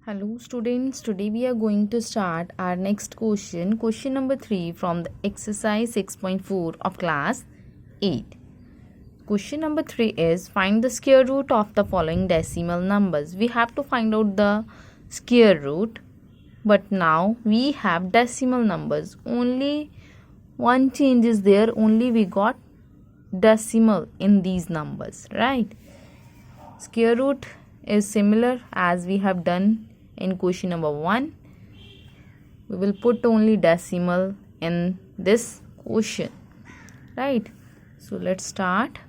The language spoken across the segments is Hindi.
Hello students, today we are going to start our next question number 3 from the exercise 6.4 of class 8. Question number 3 is find the square root of the following decimal numbers. We have to find out the square root, but now we have decimal numbers. Only one change is there, only we got decimal in these numbers, right? Square root is similar as we have done in question number 1. We will put only decimal in this question, right? So let's start.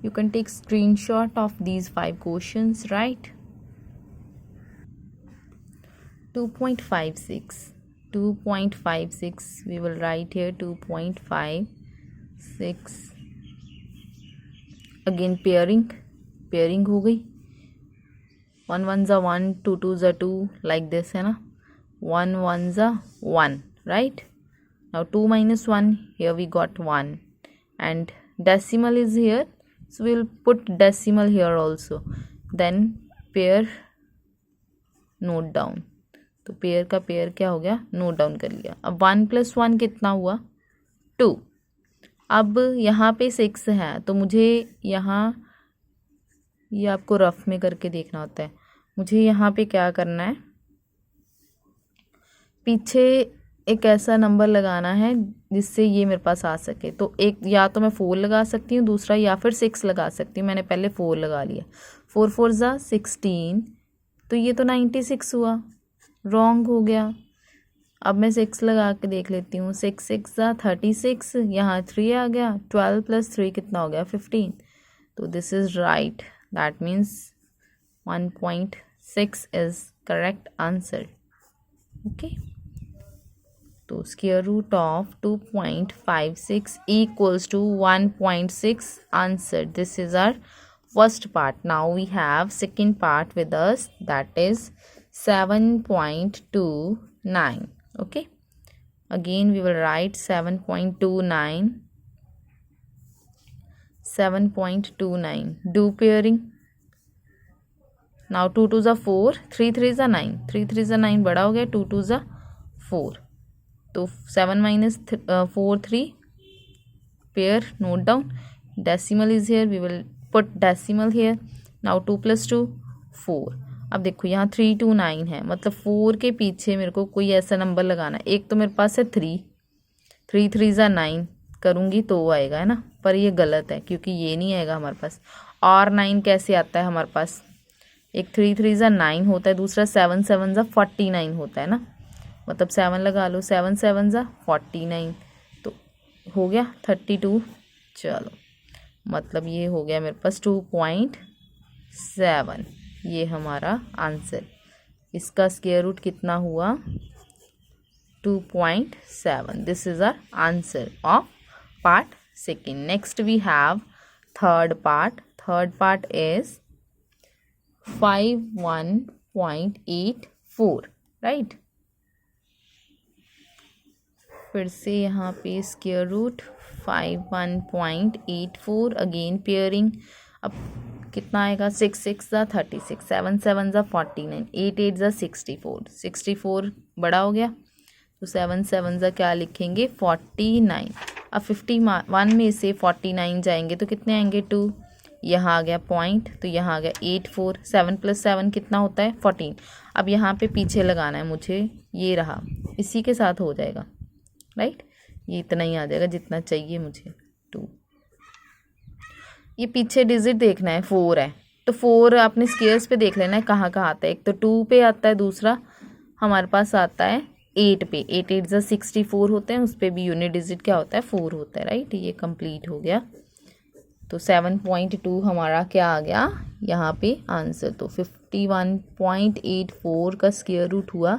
You can take screenshot of these 5 questions, right? 2.56 we will write here 2.56. again pairing हो गई. 1 1s are 1, 2 2s are 2, like this है ना. 1 1s are 1, right? Now 2 minus 1, here we got 1, and decimal is here, so we will put decimal here also. Then pair note down. तो पेयर का पेयर क्या हो गया, नोट डाउन कर लिया. अब 1 + 1 कितना हुआ, 2. अब यहाँ पे 6 है, तो मुझे यहाँ ये आपको रफ में करके देखना होता है. मुझे यहाँ पे क्या करना है, पीछे एक ऐसा नंबर लगाना है जिससे ये मेरे पास आ सके. तो एक या तो मैं 4 लगा सकती हूँ, दूसरा या फिर 6 लगा सकती हूँ. मैंने पहले 4 लगा लिया. 4 4 ज़ा 16, तो ये तो 96 हुआ, रॉन्ग हो गया. अब मैं 6 लगा के देख लेती हूँ. 6 6 ज़ा 36, यहाँ 3 आ गया. 12 + 3 कितना हो गया, 15. तो this is right. That means 1.6 is correct answer. Okay. तो square root of 2.56 equals to 1.6 answer. This is our first part. Now we have second part with us, that is 7.29. Okay. Again we will write 7.29. 7.29. Do pairing. Now 2 2s are 4, 3 3s are 9, 3 3s are 9 बड़ा हो गया. 2 2s are 4, तो 7 minus 4 3. pair note down. decimal is here, we will put decimal here. now 2 + 2 4. अब देखो यहाँ 3 2 9 है, मतलब 4 के पीछे मेरे को कोई ऐसा नंबर लगाना है. एक तो मेरे पास है 3 3s are 9, करूँगी तो आएगा, है ना. पर ये गलत है क्योंकि ये नहीं आएगा हमारे पास. और 9 कैसे आता है हमारे पास, एक 3 3s are 9 होता है, दूसरा 7 7s are 49 होता है ना. मतलब 7 लगा लो, 7 7s are 49, तो हो गया 32. चलो मतलब ये हो गया मेरे पास 2.7. ये हमारा आंसर. इसका स्क्वायर रूट कितना हुआ, 2.7. This is our answer of part second. Next we have third part. Third part is 51.84, right. फिर से यहाँ पे स्क्वायर रूट 51.84. Again pairing. अब कितना आएगा, 6 6 ज़ा 36, 7 7 ज़ा 49, 8 8 ज़ा 64. 64 बड़ा हो गया, तो 7 7 ज़ा क्या लिखेंगे, 49. अब 51 में से 49 जाएंगे तो कितने आएंगे, 2. यहाँ आ गया पॉइंट, तो यहाँ आ गया 8 4. 7 + 7 कितना होता है, 14. अब यहाँ पे पीछे लगाना है मुझे, ये रहा, इसी के साथ हो जाएगा, राइट. ये इतना ही आ जाएगा जितना चाहिए मुझे, 2. ये पीछे डिजिट देखना है, 4 है, तो 4 आपने स्केयर्स पे देख लेना है कहाँ कहाँ आता है. एक तो 2 पे आता है, दूसरा हमारे पास आता है 8 पे. 8 8 ज़ा 64 होते हैं, उस पर भी यूनिट डिजिट क्या होता है, 4 होता है, राइट. ये कंप्लीट हो गया. तो 7.2 हमारा क्या आ गया यहाँ पे आंसर. तो 51.84 का स्क्वायर रूट हुआ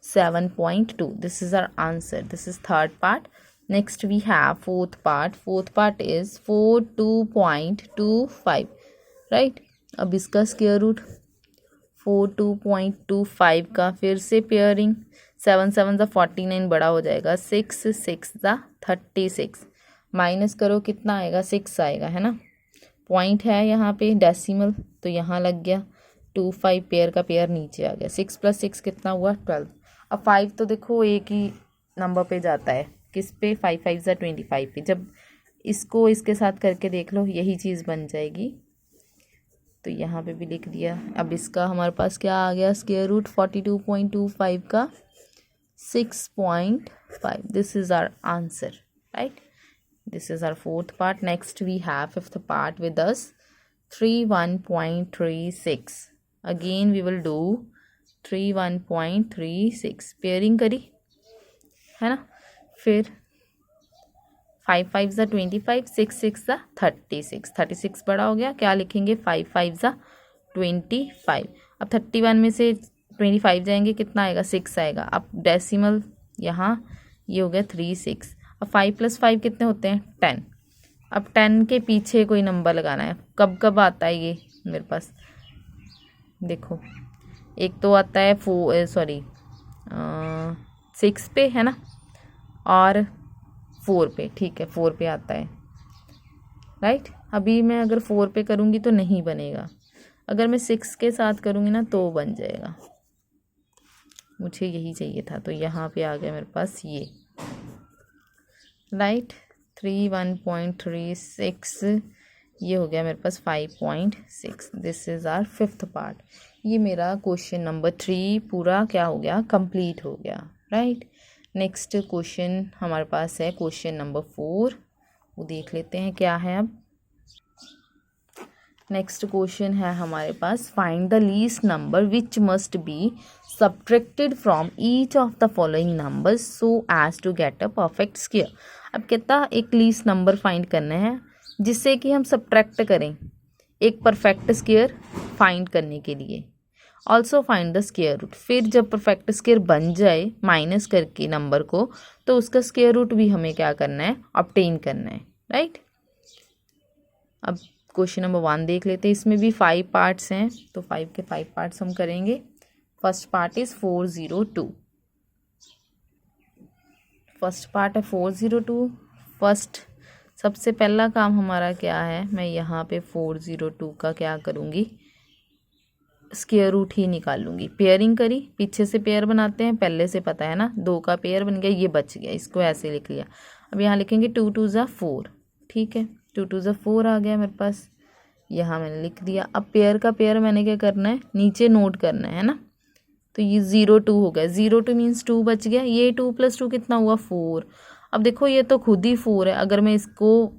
7.2. This is our answer. This is third part. Next we have fourth part. Fourth part is 42.25, right. अब इसका स्क्वायर रूट 42.25 का फिर से पेयरिंग. 7 7 ज़ा 49 बड़ा हो जाएगा. 6 6 ज़ा 36, माइनस करो कितना आएगा, 6 आएगा, है ना. पॉइंट है यहाँ पे डेसिमल, तो यहाँ लग गया. 2 5 पेयर का पेयर नीचे आ गया, 6 + 6 कितना हुआ 12। अब 5 तो देखो एक ही नंबर पे जाता है, किस पे 5 5 ज़ा 25 पे। जब इसको इसके साथ करके देख लो यही चीज़ बन जाएगी, तो यहाँ पे भी लिख दिया। अब इसका हमारे पास क्या आ गया, स्क्वायर रूट 42.25 का 6.5। This is our answer, right. This is our fourth part. Next we have fifth part with us 31.36। Again we will do 31.36। Pairing करी है ना, फिर 5 5 ज़ा 25, 6 6 ज़ा 36, 36 बड़ा हो गया, क्या लिखेंगे 5 5 ज़ा 25। अब 31 में से 25 जाएंगे, कितना आएगा 6 आएगा। अब डेसिमल यहाँ ये हो गया 36। अब 5 + 5 कितने होते हैं 10। अब 10 के पीछे कोई नंबर लगाना है, कब कब आता है ये मेरे पास, देखो एक तो आता है 6 पे है ना, और 4 पे, ठीक है 4 पे आता है, राइट। अभी मैं अगर 4 पे करूँगी तो नहीं बनेगा, अगर मैं 6 के साथ करूँगी ना तो बन जाएगा। मुझे यही चाहिए था, तो यहाँ पे आ गया मेरे पास ये, राइट। 31.36 ये हो गया मेरे पास 5.6। This is our fifth part. ये मेरा क्वेश्चन नंबर 3 पूरा क्या हो गया, कंप्लीट हो गया, राइट। नेक्स्ट क्वेश्चन हमारे पास है क्वेश्चन नंबर 4, वो देख लेते हैं क्या है। अब नेक्स्ट क्वेश्चन है हमारे पास, find the least number which must be subtracted from each of the following numbers so as to get a perfect square. अब कहता एक लीस्ट नंबर फाइंड करना है जिससे कि हम सब्ट्रैक्ट करें एक परफेक्ट स्क्वायर फाइंड करने के लिए। Also find the square root, फिर जब परफेक्ट स्क्वायर बन जाए माइनस करके नंबर को, तो उसका स्क्वायर रूट भी हमें क्या करना है, ऑब्टेन करना है, राइट। अब क्वेश्चन नंबर 1 देख लेते हैं, इसमें भी 5 पार्ट्स हैं, तो 5 के 5 पार्ट्स हम करेंगे। First part is 402। First part है 402। फर्स्ट सबसे पहला काम हमारा क्या है, मैं यहाँ पे 402 का क्या करूँगी, स्क्वायर रूट ही निकालूंगी। पेयरिंग करी, पीछे से पेयर बनाते हैं, पहले से पता है ना, 2 का पेयर बन गया, ये बच गया, इसको ऐसे लिख लिया। अब यहाँ लिखेंगे 2 2 ज़ा 4, ठीक है 2 2 ज़ा 4 आ गया मेरे पास, यहाँ मैंने लिख दिया। अब पेयर का पेयर मैंने क्या करना है, नीचे नोट करना है ना, तो ये 0 2 हो गया, 0 2 मीन्स 2 बच गया, ये 2 + 2 कितना हुआ 4। अब देखो ये तो खुद ही 4 है, अगर मैं इसको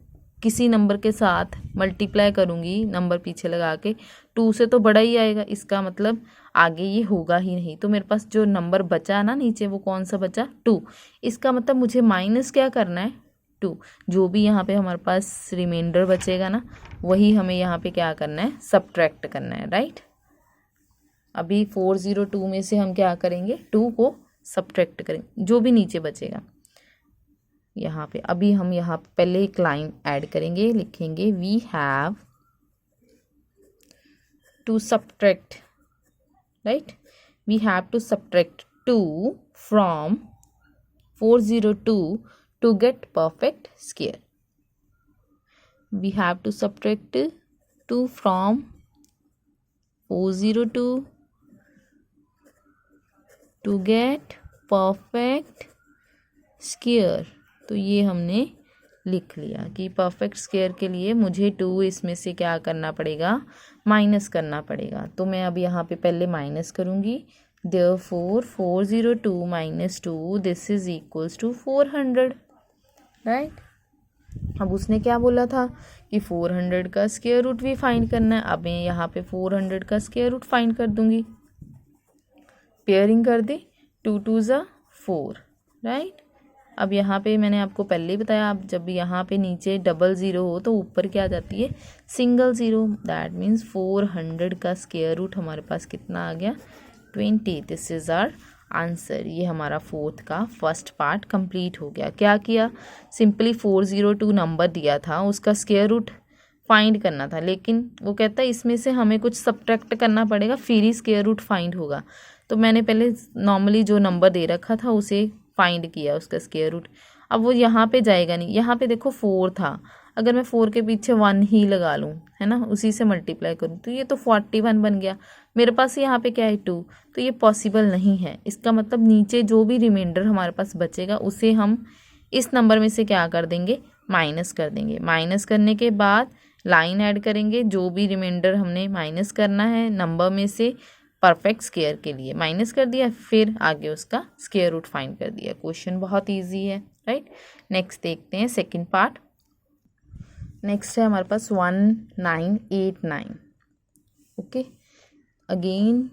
किसी नंबर के साथ मल्टीप्लाई करूँगी नंबर पीछे लगा के, 2 से तो बड़ा ही आएगा, इसका मतलब आगे ये होगा ही नहीं। तो मेरे पास जो नंबर बचा ना नीचे, वो कौन सा बचा 2। इसका मतलब मुझे माइनस क्या करना है 2, जो भी यहाँ पे हमारे पास रिमाइंडर बचेगा ना, वही हमें यहाँ पे क्या करना है, सब्ट्रैक्ट करना है, राइट। अभी 402 में से हम क्या करेंगे, 2 को सब्ट्रैक्ट करेंगे, जो भी नीचे बचेगा यहाँ पे। अभी हम यहाँ पहले एक लाइन ऐड करेंगे, लिखेंगे we have to subtract, right, we have to subtract 2 from 402 to get perfect square. We have to subtract 2 from 402 to get perfect square. तो ये हमने लिख लिया कि परफेक्ट स्क्वायर के लिए मुझे 2 इसमें से क्या करना पड़ेगा, माइनस करना पड़ेगा। तो मैं अब यहाँ पे पहले माइनस करूँगी, therefore 402 - 2 this is equals to 400, right. अब उसने क्या बोला था कि 400 का स्क्वायर रूट भी फाइंड करना है। अब मैं यहाँ पे 400 का स्क्वायर रूट फाइंड कर दूंगी, पेयरिंग कर दी, 2 2 ज़ा 4, राइट। अब यहाँ पे मैंने आपको पहले ही बताया, अब जब यहाँ पे नीचे डबल ज़ीरो हो तो ऊपर क्या आ जाती है, सिंगल ज़ीरो। दैट मीन्स 400 का स्क्वायर रूट हमारे पास कितना आ गया 20। This is our answer. ये हमारा फोर्थ का फर्स्ट पार्ट कंप्लीट हो गया। क्या किया, सिंपली 402 नंबर दिया था, उसका स्क्वायर रूट फाइंड करना था, लेकिन वो कहता है इसमें से हमें कुछ सब्ट्रैक्ट करना पड़ेगा फिर ही स्क्वायर रूट फाइंड होगा। तो मैंने पहले नॉर्मली जो नंबर दे रखा था उसे फाइंड किया, उसका स्क्वायर रूट। अब वो यहाँ पे जाएगा नहीं, यहाँ पे देखो 4 था, अगर मैं 4 के पीछे 1 ही लगा लूँ, है ना, उसी से मल्टीप्लाई करूँ, तो ये तो 41 बन गया। मेरे पास यहाँ पे क्या है 2, तो ये पॉसिबल नहीं है। इसका मतलब नीचे जो भी रिमाइंडर हमारे पास बचेगा उसे हम इस नंबर में से क्या कर देंगे, माइनस कर देंगे। माइनस करने के बाद लाइन ऐड करेंगे, जो भी रिमाइंडर हमने माइनस करना है नंबर में से परफेक्ट स्क्वायर के लिए माइनस कर दिया, फिर आगे उसका स्क्वायर रूट फाइंड कर दिया। क्वेश्चन बहुत इजी है, राइट। नेक्स्ट देखते हैं सेकंड पार्ट। नेक्स्ट है हमारे पास 1989। ओके, अगेन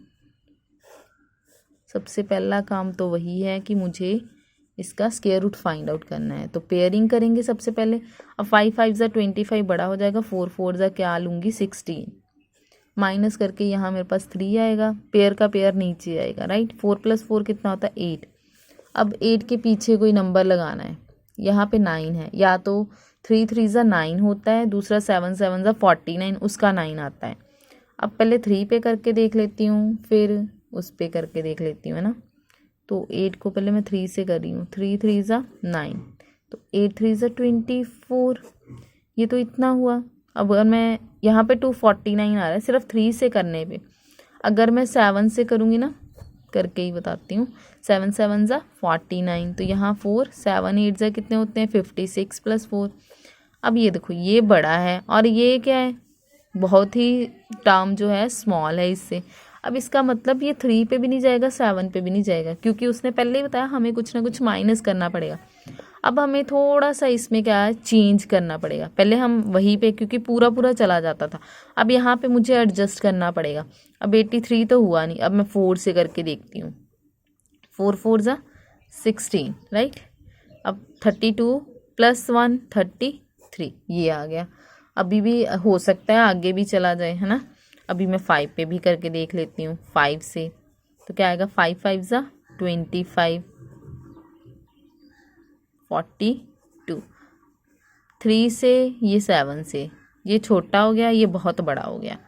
सबसे पहला काम तो वही है कि मुझे इसका स्क्वायर रूट फाइंड आउट करना है। तो पेयरिंग करेंगे सबसे पहले। अब 5 5 ज़ा 25 बड़ा हो जाएगा, 4 4 ज़ा क्या लूँगी 16, माइनस करके यहाँ मेरे पास 3 आएगा, पेयर का पेयर नीचे आएगा, राइट। 4 + 4 कितना होता है 8। अब 8 के पीछे कोई नंबर लगाना है, यहाँ पे 9 है, या तो 3 3 ज़ा 9 होता है, दूसरा 7 7 ज़ा 49 उसका 9 आता है। अब पहले 3 पे करके देख लेती हूँ, फिर उस पे करके देख लेती हूँ, है ना। तो 8 को पहले मैं 3 से कर रही हूँ, 3 3 ज़ा 9, तो 8 3 ज़ा 24, ये तो इतना हुआ। अब अगर मैं यहाँ पे 249 आ रहा है सिर्फ 3 से करने पे, अगर मैं 7 से करूँगी ना, करके ही बताती हूँ, 7 7 ज़ा 49, तो यहाँ 4 7 8 ज़ा कितने होते हैं 56 + 4। अब ये देखो ये बड़ा है और ये क्या है, बहुत ही टर्म जो है स्मॉल है इससे। अब इसका मतलब ये 3 पे भी नहीं जाएगा, 7 पे भी नहीं जाएगा, क्योंकि उसने पहले ही बताया हमें कुछ ना कुछ माइनस करना पड़ेगा। अब हमें थोड़ा सा इसमें क्या है चेंज करना पड़ेगा। पहले हम वहीं पे, क्योंकि पूरा पूरा चला जाता था, अब यहाँ पे मुझे एडजस्ट करना पड़ेगा। अब 83 तो हुआ नहीं, अब मैं 4 से करके देखती हूँ, 4 4 ज़ा 16, राइट। अब 32 + 1 33, ये आ गया। अभी भी हो सकता है आगे भी चला जाए, है ना। अभी मैं 5 पे भी करके देख लेती हूँ, 5 से तो क्या आएगा 5 5 ज़ा 25 42, 3 से ये 7 से, ये छोटा हो गया, ये बहुत बड़ा हो गया।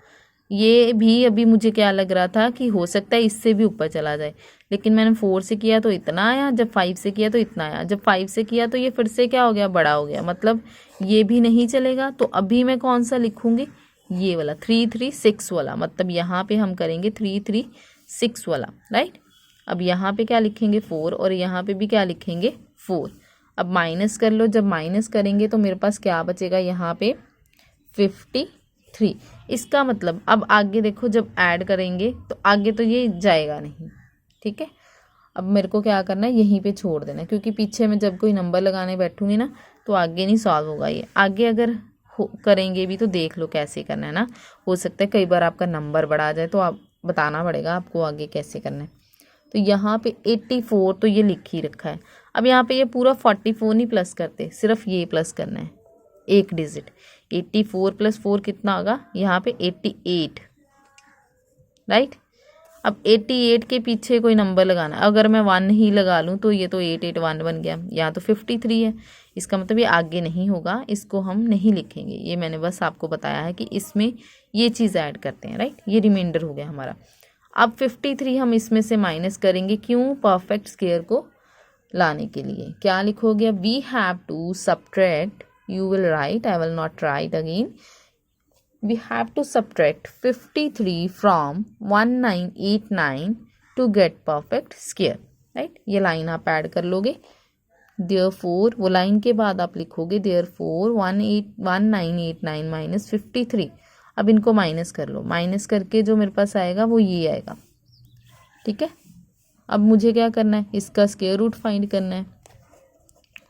ये भी अभी मुझे क्या लग रहा था कि हो सकता है इससे भी ऊपर चला जाए, लेकिन मैंने 4 से किया तो इतना आया, जब 5 से किया तो इतना आया, जब 5 से किया तो ये फिर से क्या हो गया, बड़ा हो गया, मतलब ये भी नहीं चलेगा। तो अभी मैं कौन सा लिखूँगी, ये वाला 3 3 6 वाला, मतलब यहाँ पे हम करेंगे 3 3 6 वाला, राइट। अब यहाँ पे क्या लिखेंगे 4, और यहाँ पे भी क्या लिखेंगे 4। अब माइनस कर लो, जब माइनस करेंगे तो मेरे पास क्या बचेगा यहाँ पे 53। इसका मतलब अब आगे देखो जब ऐड करेंगे तो आगे तो ये जाएगा नहीं, ठीक है। अब मेरे को क्या करना है, यहीं पे छोड़ देना है, क्योंकि पीछे में जब कोई नंबर लगाने बैठूंगी ना तो आगे नहीं सॉल्व होगा ये। आगे अगर करेंगे भी तो देख लो कैसे करना है ना, हो सकता है कई बार आपका नंबर बढ़ा जाए, तो आप बताना पड़ेगा आपको आगे कैसे करना है। तो यहाँ पे 84 तो ये लिख ही रखा है। अब यहाँ पे ये पूरा 44 नहीं प्लस करते, सिर्फ ये प्लस करना है एक डिजिट। 84 + 4 कितना होगा, यहाँ पे 88, राइट। अब 88 के पीछे कोई नंबर लगाना, अगर मैं 1 ही लगा लूँ तो ये तो 881 बन गया, यहाँ तो 53 है, इसका मतलब ये आगे नहीं होगा, इसको हम नहीं लिखेंगे। ये मैंने बस आपको बताया है कि इसमें ये चीज़ ऐड करते हैं, राइट। ये रिमाइंडर हो गया हमारा। अब 53 हम इसमें से माइनस करेंगे, क्यों, परफेक्ट स्क्वायर को लाने के लिए। क्या लिखोगे, we have to subtract, you will write, I will not write again, we have to subtract 53 from 1989 to get perfect square, right। ये लाइन आप ऐड कर लोगे, therefore वो लाइन के बाद आप लिखोगे therefore 1989 माइनस 53। अब इनको माइनस कर लो, माइनस करके जो मेरे पास आएगा वो ये आएगा, ठीक है। अब मुझे क्या करना है, इसका स्क्वायर रूट फाइंड करना है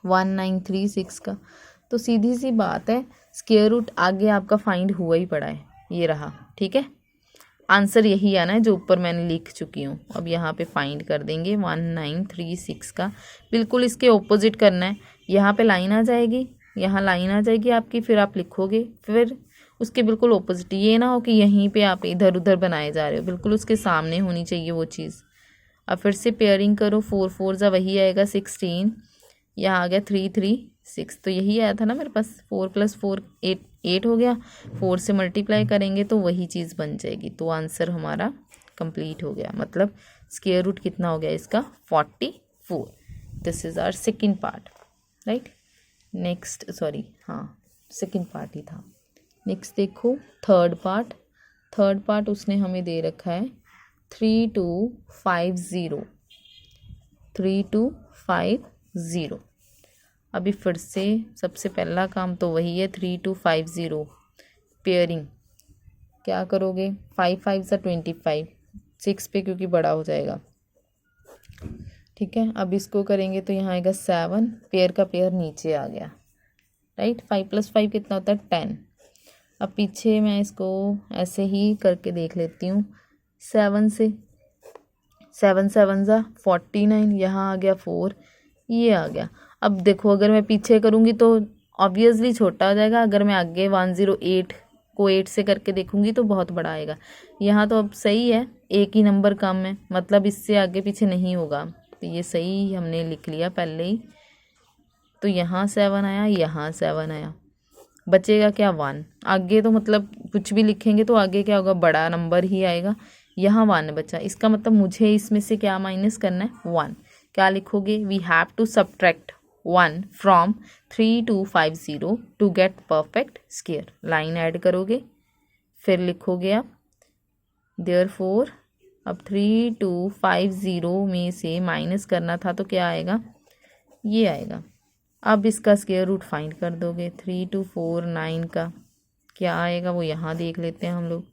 1936 का। तो सीधी सी बात है, स्क्वायर रूट आगे आपका फाइंड हुआ ही पड़ा है, ये रहा, ठीक है। आंसर यही आना है जो ऊपर मैंने लिख चुकी हूँ। अब यहाँ पे फाइंड कर देंगे 1936 का, बिल्कुल इसके ऑपोजिट करना है। यहाँ पे लाइन आ जाएगी, यहाँ लाइन आ जाएगी आपकी, फिर आप लिखोगे, फिर उसके बिल्कुल ऑपोजिट। ये ना हो कि यहीं पे आप इधर उधर बनाए जा रहे हो, बिल्कुल उसके सामने होनी चाहिए वो चीज़। अब फिर से पेयरिंग करो, 4 4 ज़ा वही आएगा 16, यहाँ आ गया 3 3 6, तो यही आया था ना मेरे पास, 4 + 4 8 हो गया, 4 से मल्टीप्लाई करेंगे तो वही चीज़ बन जाएगी। तो आंसर हमारा कंप्लीट हो गया, मतलब स्क्वायर रूट कितना हो गया इसका 44। This is our second part, right. Next, sorry, हाँ सेकंड पार्ट ही था। नेक्स्ट देखो थर्ड पार्ट उसने हमें दे रखा है 3250। अभी फिर से सबसे पहला काम तो वही है 3250 पेयरिंग। क्या करोगे, 5 5 सा 25, 6 पे क्योंकि बड़ा हो जाएगा, ठीक है। अब इसको करेंगे तो यहाँ आएगा 7, पेयर का पेयर नीचे आ गया, राइट। 5 + 5 कितना होता है 10। अब पीछे मैं इसको ऐसे ही करके देख लेती हूँ 7 से, 7 7 ज़ा 49, यहाँ आ गया 4, ये आ गया। अब देखो अगर मैं पीछे करूँगी तो ऑब्वियसली छोटा हो जाएगा, अगर मैं आगे 108 को 8 से करके देखूँगी तो बहुत बड़ा आएगा। यहाँ तो अब सही है, एक ही नंबर कम है, मतलब इससे आगे पीछे नहीं होगा, तो ये सही हमने लिख लिया पहले ही। तो यहाँ 7 आया, यहाँ 7 आया, बचेगा क्या 1। आगे तो मतलब कुछ भी लिखेंगे तो आगे क्या होगा, बड़ा नंबर ही आएगा। यहाँ 1 बचा, इसका मतलब मुझे इसमें से क्या माइनस करना है 1। क्या लिखोगे, we have to subtract 1 from 3250 to get perfect square. Line add करोगे, फिर लिखोगे आप देयरफॉर, अब 3250 में से माइनस करना था तो क्या आएगा, ये आएगा। अब इसका स्क्वायर रूट फाइंड कर दोगे, 3249 का क्या आएगा वो यहाँ देख लेते हैं हम लोग।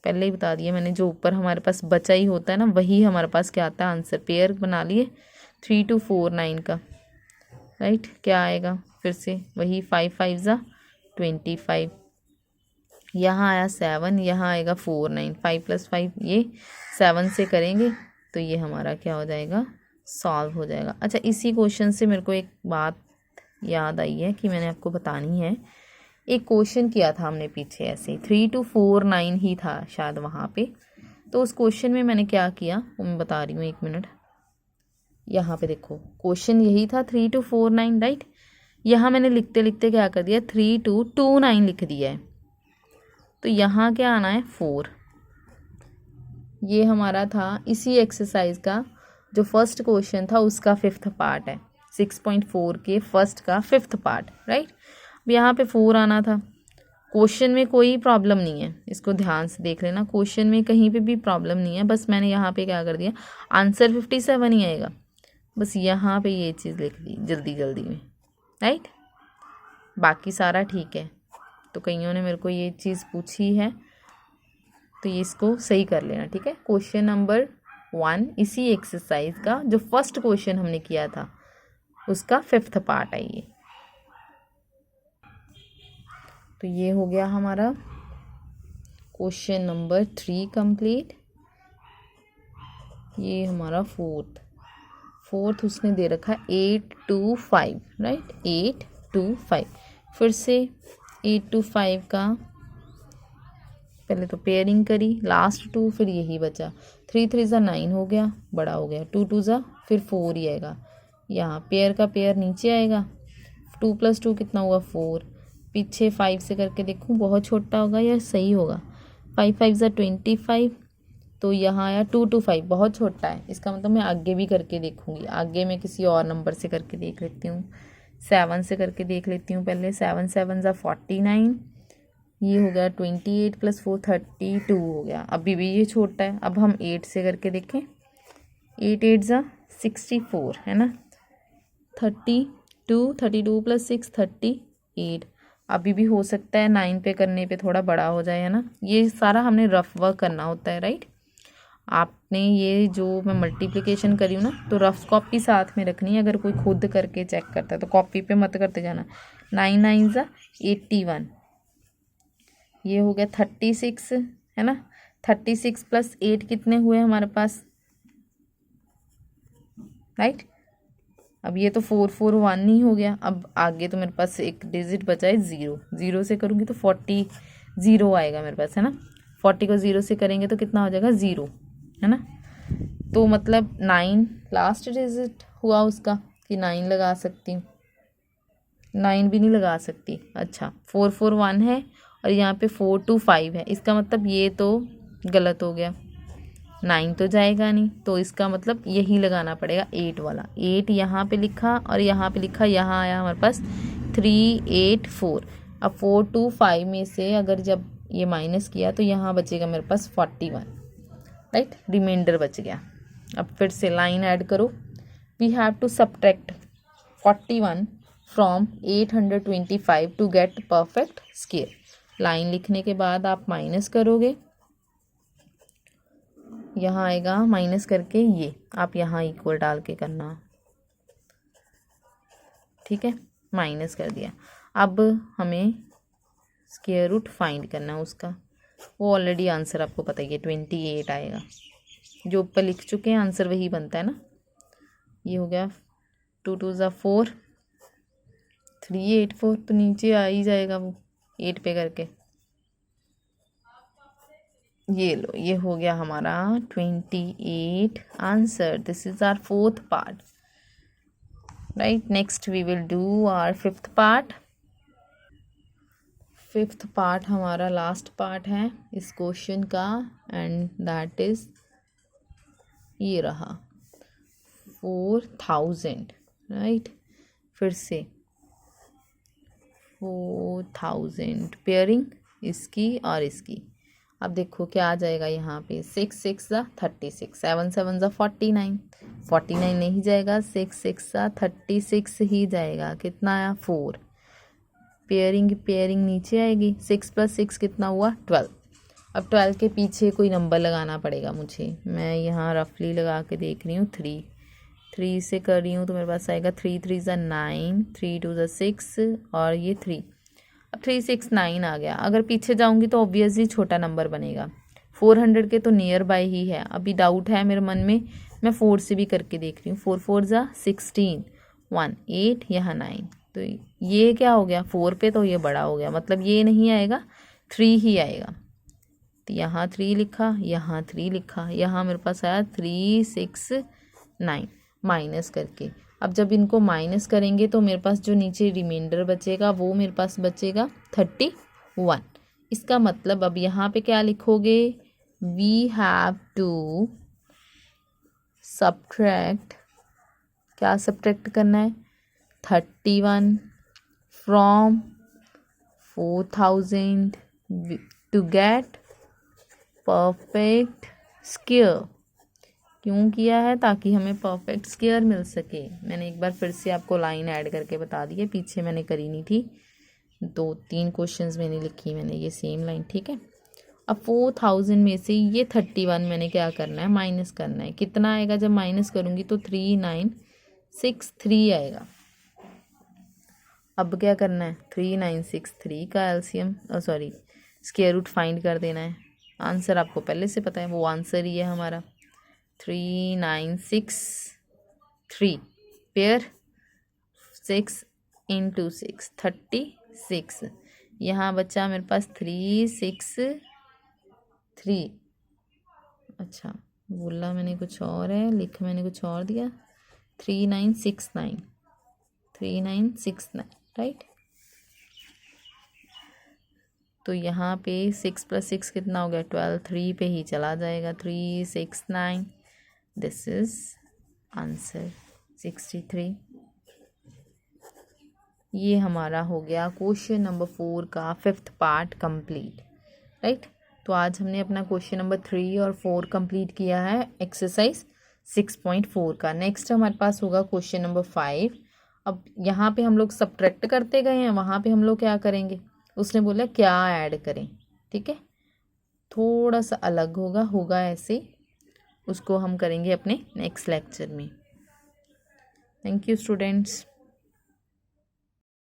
पहले ही बता दिया मैंने, जो ऊपर हमारे पास बचा ही होता है ना, वही हमारे पास क्या आता है आंसर। पेयर बना लिए 3249 का, राइट। क्या आएगा फिर से वही 5 5 ज़ा 25, यहाँ आया 7, यहाँ आएगा 49, 5 + 5 ये 7 से करेंगे तो ये हमारा क्या हो जाएगा, सॉल्व हो जाएगा। अच्छा, इसी क्वेश्चन से मेरे को एक बात याद आई है कि मैंने आपको बतानी है। एक क्वेश्चन किया था हमने पीछे ऐसे 3249 ही था शायद वहाँ पे, तो उस क्वेश्चन में मैंने क्या किया वो मैं बता रही हूँ, 1 मिनट। यहाँ पे देखो क्वेश्चन यही था 3249, राइट। यहाँ मैंने लिखते लिखते क्या कर दिया, 3229 लिख दिया है, तो यहाँ क्या आना है 4। ये हमारा था इसी एक्सरसाइज का जो फर्स्ट क्वेश्चन था उसका 5th पार्ट है, 6.4 के फर्स्ट का 5th पार्ट, राइट। अब यहाँ पे 4 आना था। क्वेश्चन में कोई प्रॉब्लम नहीं है, इसको ध्यान से देख लेना, क्वेश्चन में कहीं पे भी प्रॉब्लम नहीं है, बस मैंने यहाँ पे क्या कर दिया, आंसर 57 ही आएगा, बस यहाँ पे ये चीज़ लिख दी जल्दी जल्दी में, राइट। बाकी सारा ठीक है। तो कईयों ने मेरे को ये चीज़ पूछी है तो ये इसको सही कर लेना, ठीक है। क्वेश्चन नंबर 1 इसी एक्सरसाइज का जो फर्स्ट क्वेश्चन हमने किया था उसका 5th पार्ट है ये। तो ये हो गया हमारा क्वेश्चन नंबर 3 कंप्लीट। ये हमारा फोर्थ उसने दे रखा है 8 2 5, राइट, 8 2 5। फिर से 8 2 5 का पहले तो पेयरिंग करी, लास्ट 2, फिर यही बचा, 3 3 ज़ा 9 हो गया, बड़ा हो गया, 2 2 ज़ा फिर 4 ही आएगा, यहाँ पेयर का पेयर नीचे आएगा, 2 + 2 कितना हुआ 4, पीछे 5 से करके देखूँ बहुत छोटा होगा या सही होगा, 5 5 ज़ा 25, तो यहाँ आया 2 2 5, बहुत छोटा है, इसका मतलब मैं आगे भी करके देखूँगी। आगे मैं किसी और नंबर से करके देख लेती हूँ, 7 से करके देख लेती हूँ पहले, 7 7 ज़ा 49, ये हो गया 28 + 4 32 हो गया। अभी भी ये छोटा है, अब हम 8 से करके देखें, 8 8 ज़ा 64 है ना, 32 32 + 6 38, अभी भी हो सकता है 9 पे करने पे थोड़ा बड़ा हो जाए, है ना। ये सारा हमने रफ वर्क करना होता है, राइट। आपने ये जो मैं मल्टीप्लिकेशन करी हूँ ना, तो रफ कॉपी साथ में रखनी है, अगर कोई खुद करके चेक करता है तो कॉपी पे मत करते जाना। 9 9 ज़ा 81, ये हो गया 36 है ना, 36 + 8 कितने हुए हमारे पास, राइट। अब ये तो 4 4 1 ही हो गया। अब आगे तो मेरे पास एक डिजिट बचा है 0, 0 से करूँगी तो 40 0 आएगा मेरे पास, है ना। 40 को 0 से करेंगे तो कितना हो जाएगा 0, है ना। तो मतलब 9 लास्ट डिजिट हुआ उसका, कि 9 लगा सकती हूँ, 9 भी नहीं लगा सकती। अच्छा, 4 4 1 है और यहाँ पे 4 2 5 है, इसका मतलब ये तो गलत हो गया, 9 तो जाएगा नहीं, तो इसका मतलब यही लगाना पड़ेगा 8 वाला। 8 यहाँ पे लिखा और यहाँ पे लिखा, यहाँ आया हमारे पास 3 8 4, अब 4 to 5 में से अगर जब ये माइनस किया तो यहाँ बचेगा मेरे पास 41, राइट, रिमाइंडर बच गया। अब फिर से लाइन ऐड करो। We have to subtract 41 from 825 to get perfect square. Line लिखने के बाद आप माइनस करोगे, यहाँ आएगा माइनस करके, ये आप यहाँ इक्वल डाल के करना, ठीक है, माइनस कर दिया। अब हमें स्क्वायर रूट फाइंड करना है उसका, वो ऑलरेडी आंसर आपको पता ही है 28 आएगा, जो ऊपर लिख चुके हैं आंसर वही बनता है ना। ये हो गया 2 2 ज़ा 4, 384, तो नीचे आ ही जाएगा वो 8 पे करके। ये लो, ये हो गया हमारा 28 answer. This is our 4th part, right. Next we will do our 5th part. 5th part हमारा लास्ट पार्ट है इस क्वेश्चन का, एंड दैट इज ये रहा 4000, राइट। फिर से 4000 पेयरिंग इसकी और इसकी। अब देखो क्या आ जाएगा यहाँ पे, 6 6 ज़ा 36, 7 7 ज़ा 49, 49 नहीं जाएगा, 6 6 ज़ा 36 ही जाएगा। कितना आया 4, पेयरिंग नीचे आएगी, 6 + 6 कितना हुआ 12। अब 12 के पीछे कोई नंबर लगाना पड़ेगा मुझे, मैं यहाँ रफली लगा के देख रही हूँ, 3 से कर रही हूँ तो मेरे पास आएगा 3 3 ज़ा 9, 3 2 ज़ा 6 और ये 3। अब 3 6 9 आ गया। अगर पीछे जाऊंगी तो ऑब्वियसली छोटा नंबर बनेगा, 400 के तो नियर बाय ही है। अभी डाउट है मेरे मन में, मैं 4 से भी करके देख रही हूँ। 4 4 ज़ा 16, 1 8, यहाँ 9, तो ये क्या हो गया 4 पे, तो ये बड़ा हो गया, मतलब ये नहीं आएगा, 3 ही आएगा। तो यहाँ 3 लिखा, यहाँ 3 लिखा, यहाँ मेरे पास आया 3 6 9 माइनस करके। अब जब इनको माइनस करेंगे तो मेरे पास जो नीचे रिमाइंडर बचेगा वो मेरे पास बचेगा 31। इसका मतलब अब यहाँ पे क्या लिखोगे, वी हैव टू सब्ट्रैक्ट, क्या सब्ट्रैक्ट करना है, 31 from 4000 to get perfect square. क्यों किया है, ताकि हमें परफेक्ट स्क्वायर मिल सके। मैंने एक बार फिर से आपको लाइन ऐड करके बता दी है, पीछे मैंने करी नहीं थी, 2-3 क्वेश्चंस मैंने लिखी, मैंने ये सेम लाइन, ठीक है। अब 4000 में से ये 31 मैंने क्या करना है, माइनस करना है। कितना आएगा जब माइनस करूँगी तो 3963 आएगा। अब क्या करना है, 3963 का एलसीएम स्क्वायर रूट फाइंड कर देना है। आंसर आपको पहले से पता है, वो आंसर ही है हमारा 3963, पेयर 6 × 6 36। यहाँ बचा मेरे पास 363, अच्छा बोला मैंने कुछ और है, लिख मैंने कुछ और दिया, 3969, राइट। तो यहाँ पे 6 + 6 कितना हो गया 12, 3 पे ही चला जाएगा, 369। This is answer 63। ये हमारा हो गया क्वेश्चन नंबर 4 का 5th पार्ट कंप्लीट, राइट। तो आज हमने अपना क्वेश्चन नंबर 3 और 4 कंप्लीट किया है एक्सरसाइज 6.4 का। नेक्स्ट हमारे पास होगा क्वेश्चन नंबर 5। अब यहाँ पे हम लोग सब्ट्रैक्ट करते गए हैं, वहाँ पे हम लोग क्या करेंगे, उसने बोला क्या ऐड करें, ठीक है, थोड़ा सा अलग होगा ऐसे, उसको हम करेंगे अपने नेक्स्ट लेक्चर में। Thank you students.